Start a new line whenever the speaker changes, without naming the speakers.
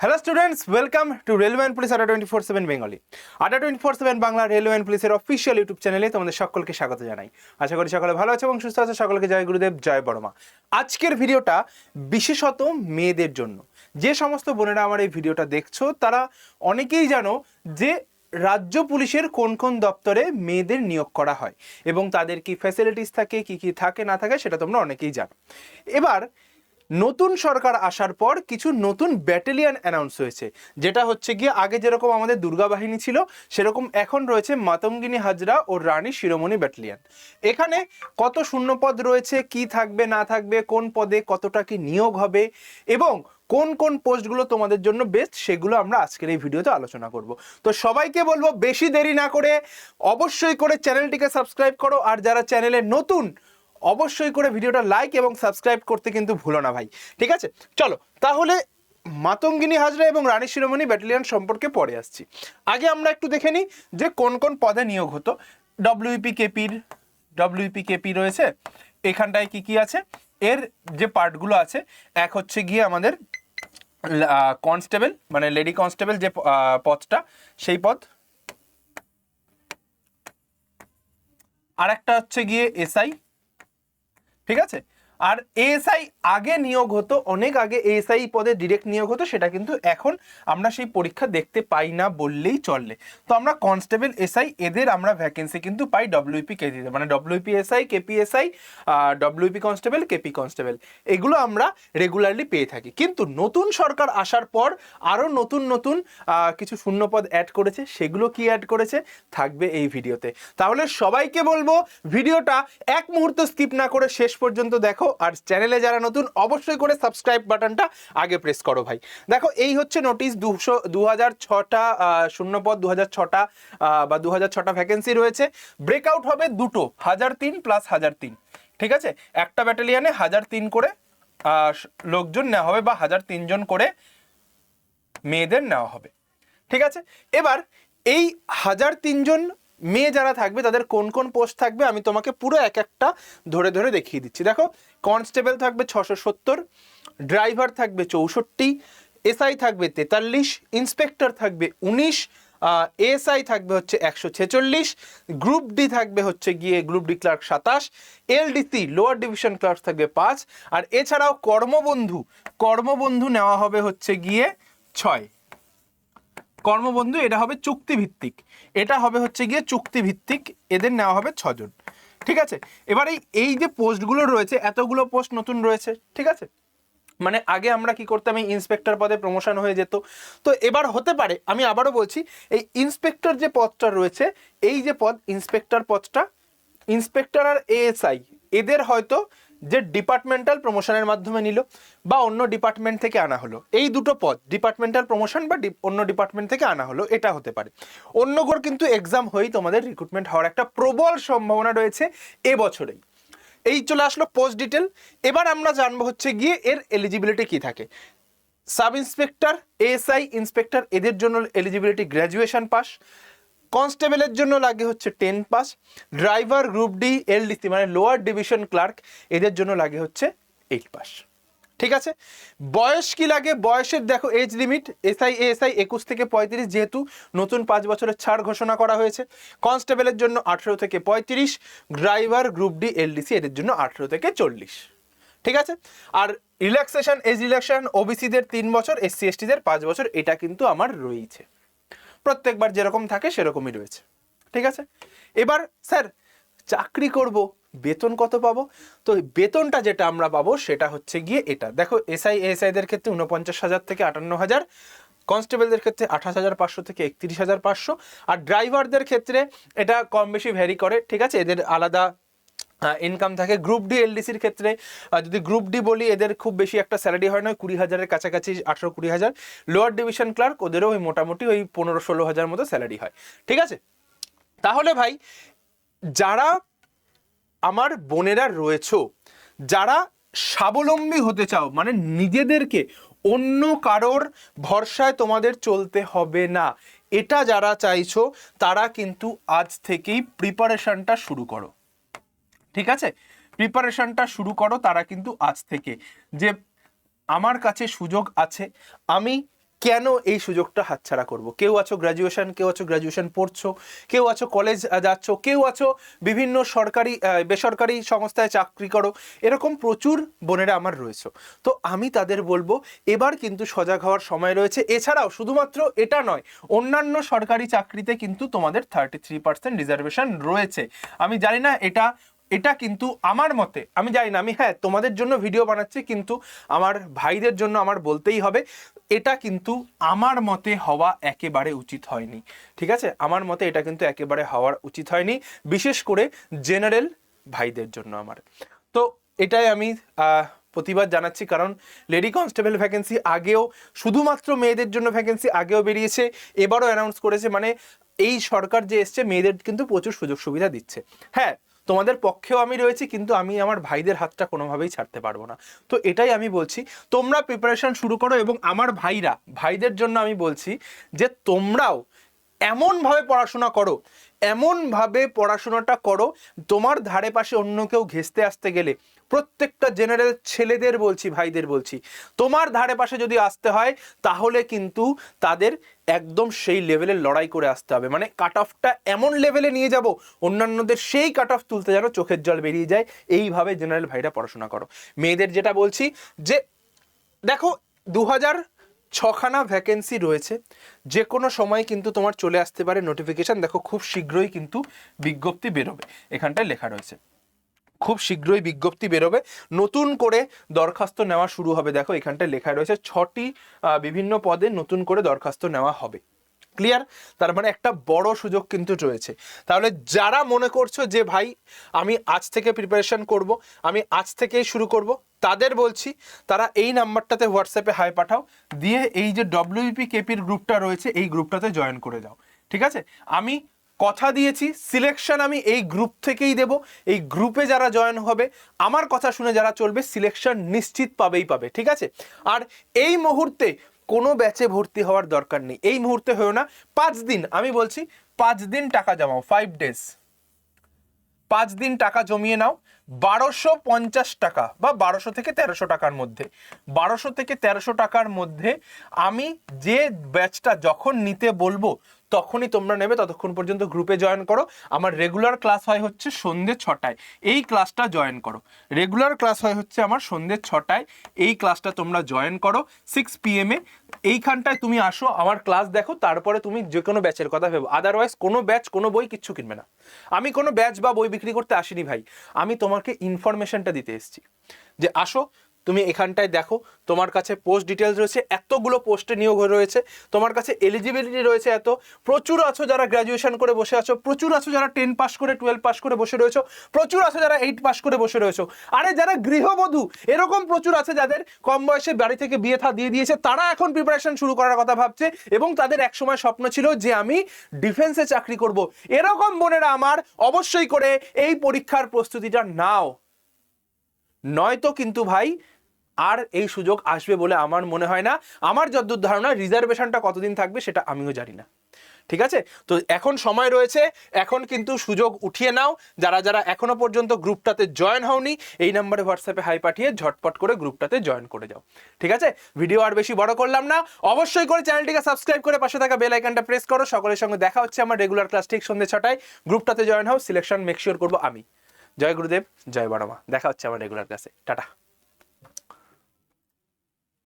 Hello students, welcome to railway and police আড্ডা 24/7 Bengali. আড্ডা 24/7 Bangla railway and পুলিশের official YouTube চ্যানেলে তোমাদের সকলকে স্বাগত জানাই। আশা করি সকলে ভালো আছে এবং সুস্থ আছে। সকলকে জয় গুরুদেব, জয় বড়মা। আজকের ভিডিওটা বিশেষত মেয়েদের জন্য। যে সমস্ত বোনেরা আমার এই ভিডিওটা দেখছো তারা অনেকেই জানো যে রাজ্য পুলিশের কোন কোন দপ্তরে মেয়েদের নিয়োগ করা হয় এবং তাদের কি ফ্যাসিলিটিস থাকে, কি কি থাকে না থাকে সেটা তোমরা অনেকেই জানো। এবার নতুন সরকার আসার পর কিছু নতুন ব্যাটালিয়ন অ্যানাউন্স হয়েছে, যেটা হচ্ছে গিয়ে আগে যেরকম আমাদের দুর্গা বাহিনী ছিল সেরকম এখন রয়েছে মাতঙ্গিনী হাজরা ও রানী শিরোমণি ব্যাটালিয়ন। এখানে কত শূন্যপদ রয়েছে, কি থাকবে না থাকবে, কোন পদে কতটা কি নিয়োগ হবে এবং কোন কোন পোস্টগুলো তোমাদের জন্য বেস্ট, সেগুলো আমরা আজকের এই ভিডিওতে আলোচনা করব। তো সবাইকে বলবো বেশি দেরি না করে অবশ্যই করে চ্যানেলটিকে সাবস্ক্রাইব করো, আর যারা চ্যানেলে নতুন অবশ্যই করে ভিডিওটা লাইক এবং সাবস্ক্রাইব করতে কিন্তু ভুলো না ভাই, ঠিক আছে? চলো তাহলে মাতঙ্গিনী হাজরা এবং রানী শিরোমণি ব্যাটালিয়ন সম্পর্কে পরে আসছি। আগে আমরা একটু দেখে নিই যে কোন কোন পদে নিয়োগ হতো। ডব্লিউপি কেপি রয়েছে, এখানটায় কি কি আছে এর যে পার্টগুলো আছে, এক হচ্ছে গিয়ে আমাদের কনস্টেবল মানে লেডি কনস্টেবল যে পদটা, সেই পদ। আর একটা হচ্ছে গিয়ে এসআই, ঠিক আছে? আর এএসআই আগে নিয়োগ হতো, অনেক আগে এএসআই পদে ডিরেক্ট নিয়োগ হতো, সেটা কিন্তু এখন আমরা সেই পরীক্ষা দেখতে পাই না বললেই চলে। তো আমরা কনস্টেবল, এসআই এদের আমরা ভ্যাকেন্সি কিন্তু পাই ডব্লিউপি কেপিতে, মানে WP SI, KP SI, WP constable, KP constable, এগুলো আমরা রেগুলারলি পেয়ে থাকি। কিন্তু নতুন সরকার আসার পর আরও নতুন নতুন কিছু শূন্যপদ অ্যাড করেছে, সেগুলো কি অ্যাড করেছে থাকবে এই ভিডিওতে। তাহলে সবাইকে বলবো ভিডিওটা এক মুহূর্ত স্কিপ না করে শেষ পর্যন্ত দেখো, আর চ্যানেলে যারা নতুন অবশ্যই করে সাবস্ক্রাইব বাটনটা আগে প্রেস করো ভাই। দেখো এই হচ্ছে নোটিশ, 2006টা শূন্যপদ, 2006টা বা 2006টা ভ্যাকেন্সি রয়েছে। ব্রেকআউট হবে দুটো, 1003 প্লাস 1003, ঠিক আছে? একটা ব্যাটালিয়ানে 1003 করে লোকজন নেওয়া হবে বা 1003 জন করে মেয়েদের নেওয়া হবে, ঠিক আছে? এবার এই 1003 জন মেয়ে যারা থাকবে তাদের কোন কোন পোস্ট থাকবে আমি তোমাকে পুরো এক একটা ধরে ধরে দেখিয়ে দিচ্ছি। দেখো, কনস্টেবল থাকবে 670, ড্রাইভার থাকবে 64, এসআই থাকবে 43, ইন্সপেক্টর থাকবে 19, এএসআই থাকবে হচ্ছে 146, গ্রুপ ডি থাকবে হচ্ছে গিয়ে group D clerk 27, LDC lower division clerk থাকবে 5, আর এছাড়াও কর্মবন্ধু নেওয়া হবে হচ্ছে গিয়ে 6। কর্মবন্ধু এটা হবে চুক্তিভিত্তিক, এটা হবে হচ্ছে গিয়ে চুক্তিভিত্তিক, এদের নেওয়া হবে 6 জন, ঠিক আছে? এবার এই যে পোস্টগুলো রয়েছে, এতগুলো পোস্ট নতুন রয়েছে, ঠিক আছে? মানে আগে আমরা কি করতাম, এই ইন্সপেক্টর পদে প্রমোশন হয়ে যেত। তো এবার হতে পারে, আমি আবারও বলছি, এই ইন্সপেক্টর যে পদটা রয়েছে, এই যে পদ ইন্সপেক্টর পদটা, ইন্সপেক্টর আর এএসআই এদের হয়তো যে ডিপার্টমেন্টাল প্রমোশনের মাধ্যমে নিল বা অন্য ডিপার্টমেন্ট থেকে আনা হলো, এই দুটো পদ ডিপার্টমেন্টাল প্রমোশন বা অন্য ডিপার্টমেন্ট থেকে আনা হলো, এটা হতে পারে। অন্যগর কিন্তু এক্সাম হয়েই তোমাদের রিক্রুটমেন্ট হওয়ার একটা প্রবল সম্ভাবনা রয়েছে এবছরেই। এই চলে আসলো পোস্ট ডিটেল। এবার আমরা জানবো হচ্ছে গিয়ে এর এলিজিবিলিটি কি থাকে। সাব ইন্সপেক্টর, এএসআই, ইন্সপেক্টর এদের জন্য এলিজিবিলিটি গ্র্যাজুয়েশন পাস, কনস্টেবলের জন্য লাগে হচ্ছে 10 pass, driver, group D, LDC মানে লোয়ার ডিভিশন ক্লার্ক এদের জন্য লাগে হচ্ছে 8 পাস, ঠিক আছে? বয়স কি লাগে, বয়সের দেখো এজ লিমিট, এসআই এএসআই 21 থেকে 35, যেহেতু নতুন 5 বছরের ছাড় ঘোষণা করা হয়েছে। কনস্টেবলের জন্য 18 থেকে 35, ড্রাইভার, গ্রুপ ডি, এলডিসি এদের জন্য 18 থেকে 40, ঠিক আছে? আর রিল্যাক্সেশন, এজ রিল্যাক্সেশন ওবিসিদের 3 বছর, এসসি এসটিদের 5 বছর, এটা কিন্তু আমার রয়েছে, প্রত্যেকবার যেরকম থাকে সেরকমই রয়েছে, ঠিক আছে? এবার স্যার চাকরি করব, বেতন কত পাবো? তো বেতনটা যেটা আমরা পাবো সেটা হচ্ছে গিয়ে এটা দেখো, এসআই এএসআইদের ক্ষেত্রে 49,000 থেকে 58,000, কনস্টেবলদের ক্ষেত্রে 28,500 থেকে 31,500, আর ড্রাইভারদের ক্ষেত্রে এটা কম বেশি ভ্যারি করে, ঠিক আছে? এদের আলাদা ইনকাম থাকে। গ্রুপ ডি এলডিসির ক্ষেত্রে যদি গ্রুপ ডি বলি, এদের খুব বেশি একটা স্যালারি হয় না, 20,000-এর কাছাকাছি, 18-20,000। লোয়ার ডিভিশন ক্লার্ক ওদেরও ওই মোটামুটি ওই 15-16,000 মতো স্যালারি হয়, ঠিক আছে? তাহলে ভাই যারা আমার বোনেরা রয়েছো, যারা স্বাবলম্বী হতে চাও, মানে নিজেদেরকে অন্য কারোর ভরসায় তোমাদের চলতে হবে না, এটা যারা চাইছো তারা কিন্তু আজ থেকেই প্রিপারেশনটা শুরু করো, ঠিক আছে? প্রিপারেশনটা শুরু করো তারা কিন্তু আজ থেকে, যে আমার কাছে সুযোগ আছে, আমি কেন এই সুযোগটা হাতছাড়া করব? কেউ আছো গ্র্যাজুয়েশন, কেউ আছো গ্র্যাজুয়েশন পড়ছো, কেউ আছো কলেজ যাচ্ছ, কেউ আছো বিভিন্ন সরকারি বেসরকারি সংস্থায় চাকরি করো, এরকম প্রচুর বোনেরা আমার রয়েছে। তো আমি তাদের বলবো এবার কিন্তু সজাগ হওয়ার সময় রয়েছে। এছাড়াও শুধুমাত্র এটা নয়, অন্যান্য সরকারি চাকরিতে কিন্তু তোমাদের 33% রিজার্ভেশন রয়েছে। আমি জানি না এটা কিন্তু আমার মতে, আমি জানি না, আমি হ্যাঁ তোমাদের জন্য ভিডিও বানাচ্ছি, কিন্তু আমার ভাইদের জন্য আমার বলতেই হবে, এটা কিন্তু আমার মতে হওয়া একেবারে উচিত হয়নি। ঠিক আছে, আমার মতে এটা কিন্তু একেবারে হওয়ার উচিত হয়নি, বিশেষ করে জেনারেল ভাইদের জন্য আমার। তো এটাই আমি প্রতিবাদ জানাচ্ছি, কারণ লেডি কনস্টেবল ভ্যাকেন্সি আগেও শুধুমাত্র মেয়েদের জন্য ভ্যাকেন্সি আগেও বেরিয়েছে, এবারও অ্যানাউন্স করেছে, মানে এই সরকার যে এসছে মেয়েদের কিন্তু প্রচুর সুযোগ সুবিধা দিচ্ছে। হ্যাঁ, তোমাদের পক্ষেও আমি রয়েছি, কিন্তু আমি আমার ভাইদের হাতটা কোনোভাবেই ছাড়তে পারবো না। তো এটাই আমি বলছি, তোমরা প্রিপারেশন শুরু করো, এবং আমার ভাইদের জন্য আমি বলছি যে তোমরাও এমনভাবে পড়াশোনা করো, এমনভাবে পড়াশোনাটা করো, তোমার ধারে পাশে অন্য কেউ ঘেঁষতে আসতে গেলে, প্রত্যেকটা জেনারেল ছেলেদের বলছি, ভাইদের বলছি, তোমার ধারে পাশে যদি আসতে হয় তাহলে কিন্তু তাদের একদম সেই লেভেলের লড়াই করে আসতে হবে। মানে কাট অফটা এমন লেভেলে নিয়ে যাব, অন্যান্যদের সেই কাট অফ তুলতে যেন চোখের জল বেরিয়ে যায়। এইভাবে জেনারেল ভাইরা পড়াশোনা করো। মেয়েদের যেটা বলছি যে দেখো, 2006খানা ভ্যাকেন্সি রয়েছে, যে কোনো সময় কিন্তু তোমার চলে আসতে পারে নোটিফিকেশন। দেখো খুব শীঘ্রই কিন্তু বিজ্ঞপ্তি বেরোবে, এখানটায় লেখা রয়েছে খুব শীঘ্রই বিজ্ঞপ্তি বেরোবে, নতুন করে দরখাস্ত নেওয়া শুরু হবে। দেখো এখানটায় লেখা রয়েছে 6টি বিভিন্ন পদে নতুন করে দরখাস্ত নেওয়া হবে। ক্লিয়ার? তার মানে একটা বড় সুযোগ কিন্তু রয়েছে। তাহলে যারা মনে করছো যে ভাই আমি আজ থেকে প্রিপারেশন করব, আমি আজ থেকেই শুরু করব, তাদের বলছি তারা এই নাম্বারটাতে হোয়াটসঅ্যাপে হাই পাঠাও, দিয়ে এই যে WBP কেপির গ্রুপটা রয়েছে এই গ্রুপটাতে জয়েন করে যাও। ঠিক আছে, আমি কথা দিয়েছি সিলেকশন আমি এই গ্রুপ থেকেই দেব। এই গ্রুপে যারা জয়েন হবে, আমার কথা শুনে যারা চলবে, সিলেকশন নিশ্চিত পাবেই পাবে। ঠিক আছে, আর এই মুহূর্তে কোনো ব্যাচে ভর্তি হওয়ার দরকার নেই, এই মুহূর্তে হয়েও না। 5 দিন, আমি বলছি 5 দিন টাকা জমাও, 5 ডেজ, 5 দিন টাকা জমিয়ে নাও। 1250 টাকা বা 1200 থেকে 1300 টাকার মধ্যে, 1200 থেকে 1300 টাকার মধ্যে আমি যে ব্যাচটা যখন নিতে বলবো তখনই তোমরা নেবে। ততক্ষণ পর্যন্ত গ্রুপে জয়েন করো। আমার রেগুলার ক্লাস হয় হচ্ছে সন্ধ্যে 6টায়, এই ক্লাসটা জয়েন করো। রেগুলার ক্লাস হয় হচ্ছে আমার সন্ধ্যে 6টায়, এই ক্লাসটা তোমরা জয়েন করো 6 PM এ। এইখানটায় তুমি আসো, আমার ক্লাস দেখো, তারপরে তুমি যে কোনো ব্যাচের কথা ভেবো। আদারওয়াইজ কোনো ব্যাচ, কোনো বই কিচ্ছু কিনবে না। আমি কোনো ব্যাচ বা বই বিক্রি করতে আসিনি ভাই, আমি তোমাকে ইনফরমেশনটা দিতে এসেছি যে আসো তুমি এখানটায় দেখো, তোমার কাছে পোস্ট ডিটেলস রয়েছে, এতগুলো পোস্টে নিয়োগ রয়েছে, তোমার কাছে এলিজিবিলিটি রয়েছে এত। প্রচুর আছো যারা গ্র্যাজুয়েশন করে বসে আছো, প্রচুর আছো যারা 10 পাস করে 12 পাস করে বসে রয়েছো, প্রচুর আছো যারা 8 পাস করে বসে রয়েছো। আরে যারা গৃহবধূ, এরকম প্রচুর আছে যাদের কম বয়সে বাড়ি থেকে বিয়ে থা দিয়ে দিয়েছে, তারা এখন প্রিপারেশন শুরু করার কথা ভাবছে, এবং তাদের একসময় স্বপ্ন ছিল যে আমি ডিফেন্সে চাকরি করব। এরকম বোনেরা আমার অবশ্যই করে এই পরীক্ষার প্রস্তুতিটা নাও, নয়তো কিন্তু ভাই আর এই সুযোগ আসবে বলে আমার মনে হয় না। আমার যতদূর ধারণা রিজার্ভেশনটা কতদিন থাকবে সেটা আমিও জানি না। ঠিক আছে, তো এখন সময় রয়েছে, এখন কিন্তু সুযোগ উঠিয়ে নাও। যারা যারা এখনো পর্যন্ত গ্রুপটাতে জয়েন হওনি, এই নাম্বারে হোয়াটসঅ্যাপে হাই পাঠিয়ে ঝটপট করে গ্রুপটাতে জয়েন করে যাও। ঠিক আছে, ভিডিও আর বেশি বড় করলাম না, অবশ্যই করে চ্যানেলটিকে সাবস্ক্রাইব করে পাশে থাকা বেল আইকনটা প্রেস করো। সকলের সঙ্গে দেখা হচ্ছে আমার রেগুলার ক্লাস ঠিক সন্ধ্যে 6টায়। গ্রুপটাতে জয়েন হও, সিলেকশন মেক শিওর করবো আমি। জয় গুরুদেব, জয় বড়মা। দেখা হচ্ছে আমার রেগুলার ক্লাসে। টাটা।